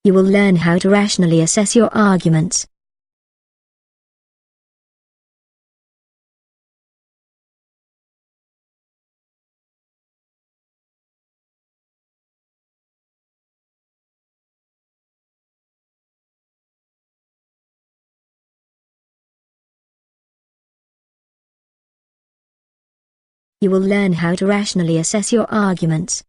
You will learn how to rationally assess your arguments. You will learn how to rationally assess your arguments.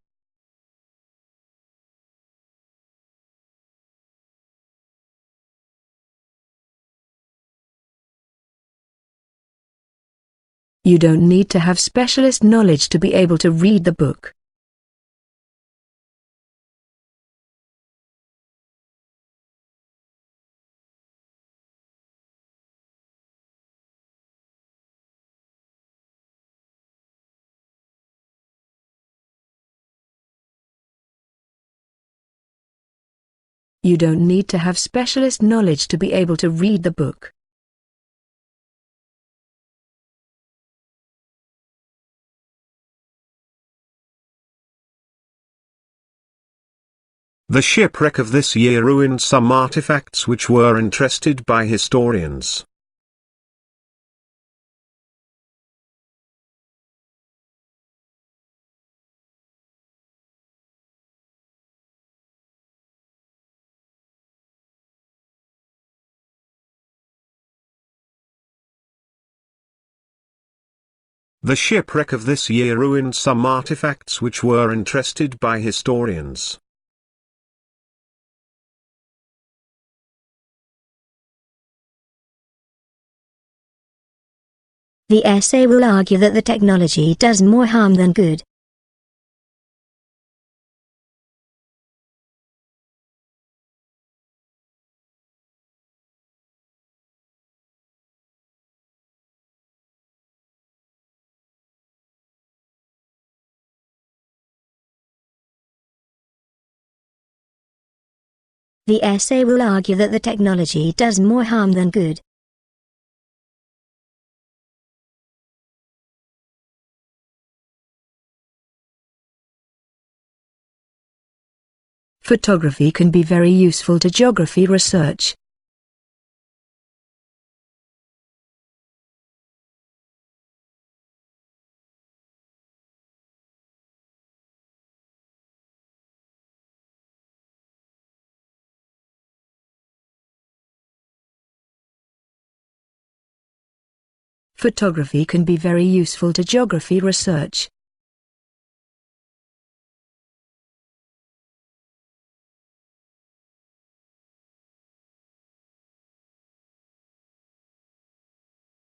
You don't need to have specialist knowledge to be able to read the book. You don't need to have specialist knowledge to be able to read the book. The shipwreck of this year ruined some artifacts which were entrusted by historians. The shipwreck of this year ruined some artifacts which were entrusted by historians. The essay will argue that the technology does more harm than good. The essay will argue that the technology does more harm than good. Photography can be very useful to geography research. Photography can be very useful to geography research.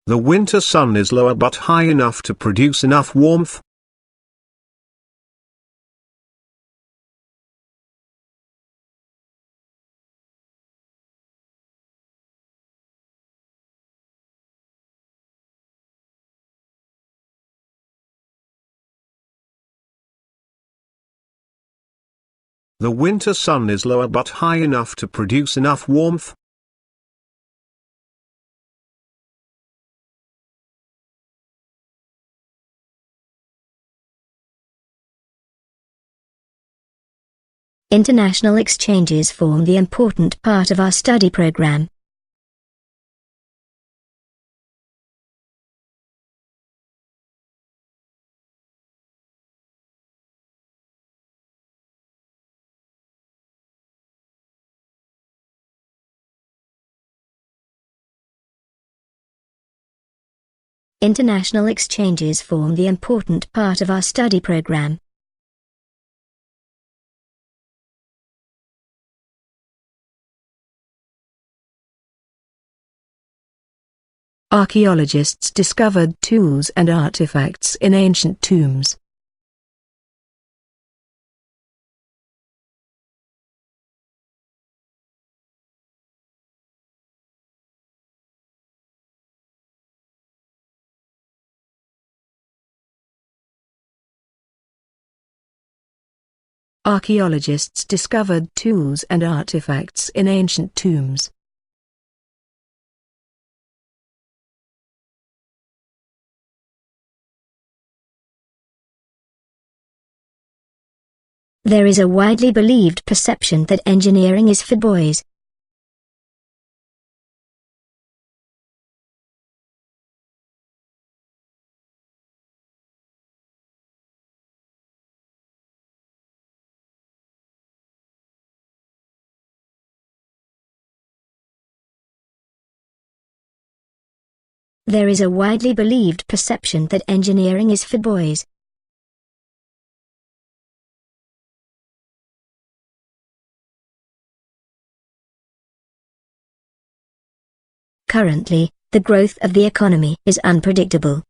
The winter sun is lower but high enough to produce enough warmth. The winter sun is lower but high enough to produce enough warmth. International exchanges form the important part of our study program. International exchanges form the important part of our study program. Archaeologists discovered tools and artifacts in ancient tombs. Archaeologists discovered tools and artifacts in ancient tombs. There is a widely believed perception that engineering is for boys. There is a widely believed perception that engineering is for boys. Currently, the growth of the economy is unpredictable.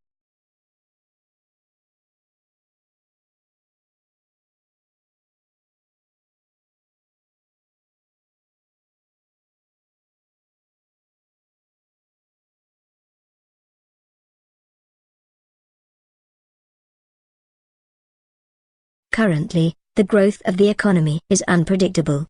Currently, the growth of the economy is unpredictable.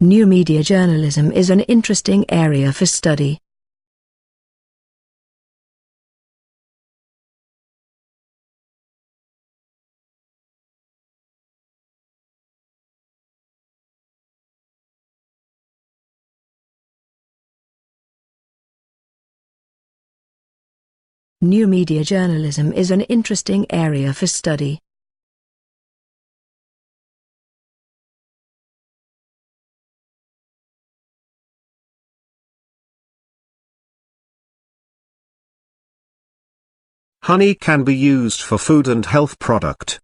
New media journalism is an interesting area for study. New media journalism is an interesting area for study. Honey can be used for food and health product.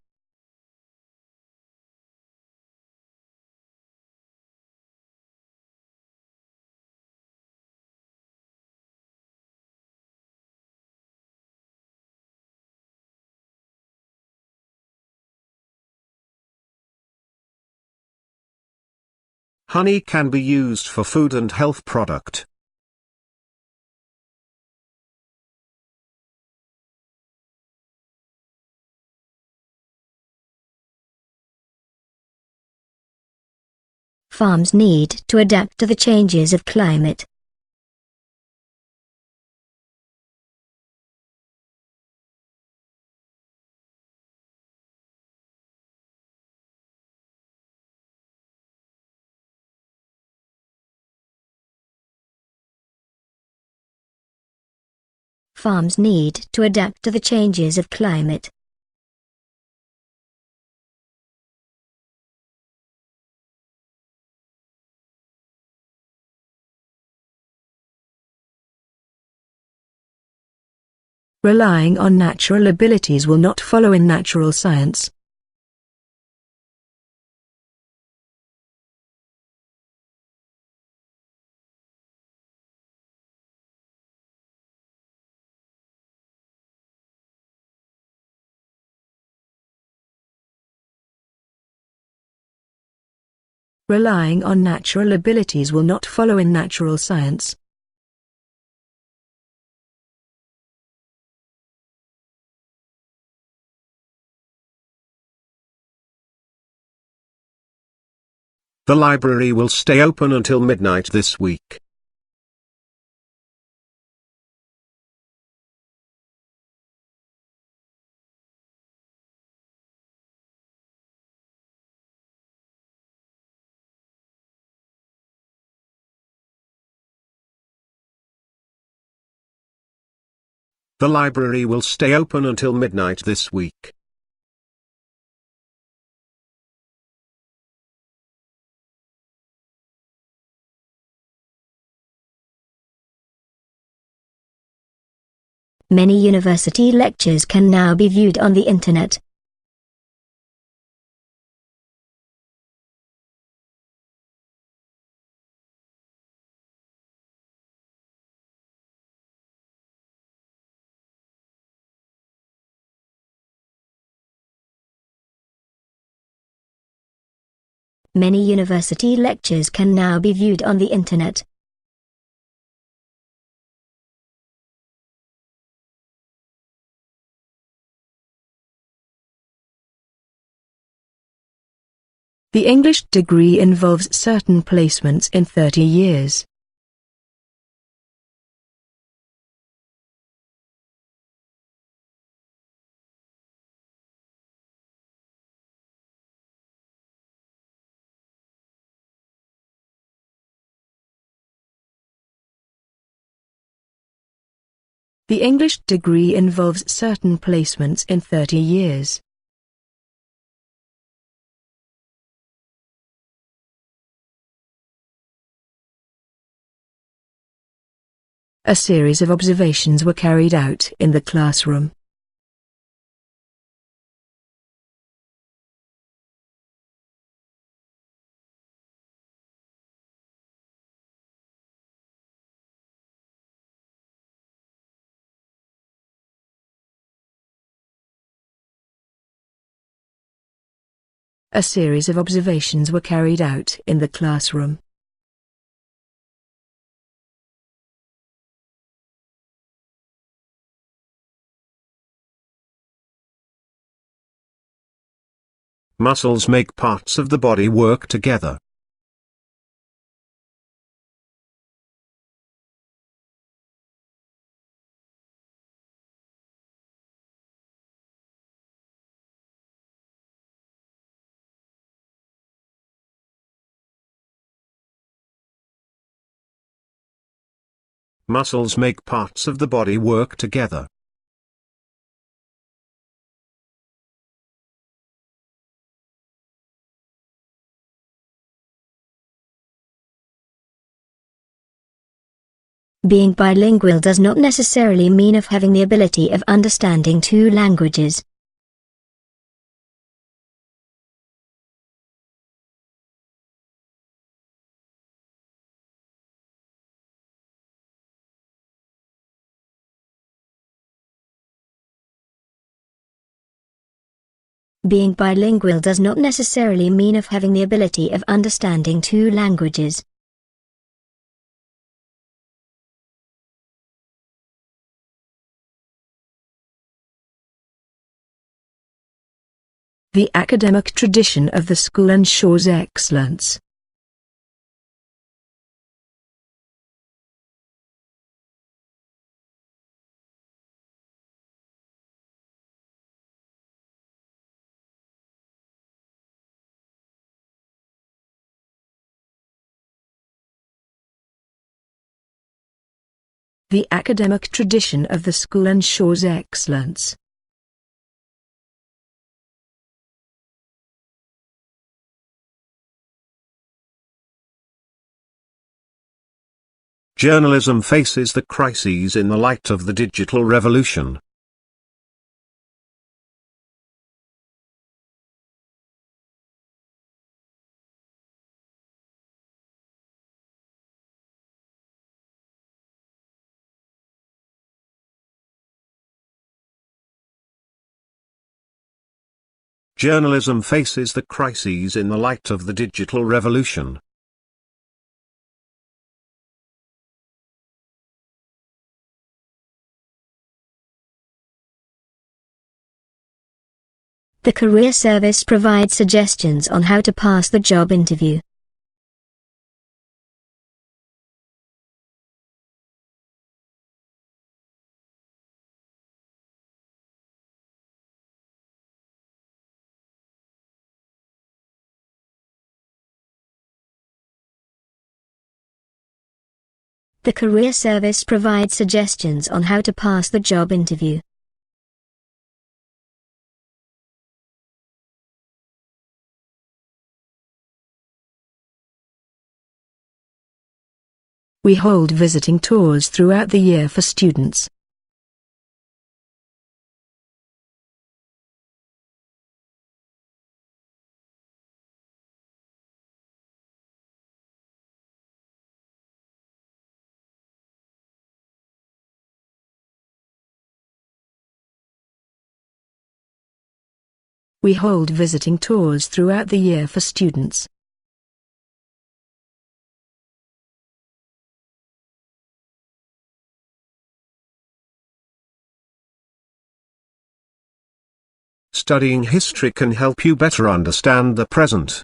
Honey can be used for food and health product. Farms need to adapt to the changes of climate. Farms need to adapt to the changes of climate. Relying on natural abilities will not follow in natural science. Relying on natural abilities will not follow in natural science. The library will stay open until midnight this week. The library will stay open until midnight this week. Many university lectures can now be viewed on the internet. Many university lectures can now be viewed on the internet. The English degree involves certain placements in 30 years. The English degree involves certain placements in 30 years. A series of observations were carried out in the classroom. A series of observations were carried out in the classroom. Muscles make parts of the body work together. Muscles make parts of the body work together. Being bilingual does not necessarily mean of having the ability of understanding two languages. Being bilingual does not necessarily mean of having the ability of understanding two languages. The academic tradition of the school ensures excellence. The academic tradition of the school ensures excellence. Journalism faces the crises in the light of the digital revolution. Journalism faces the crises in the light of the digital revolution. The career service provides suggestions on how to pass the job interview. The career service provides suggestions on how to pass the job interview. We hold visiting tours throughout the year for students. We hold visiting tours throughout the year for students. Studying history can help you better understand the present.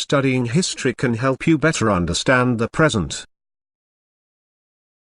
Studying history can help you better understand the present.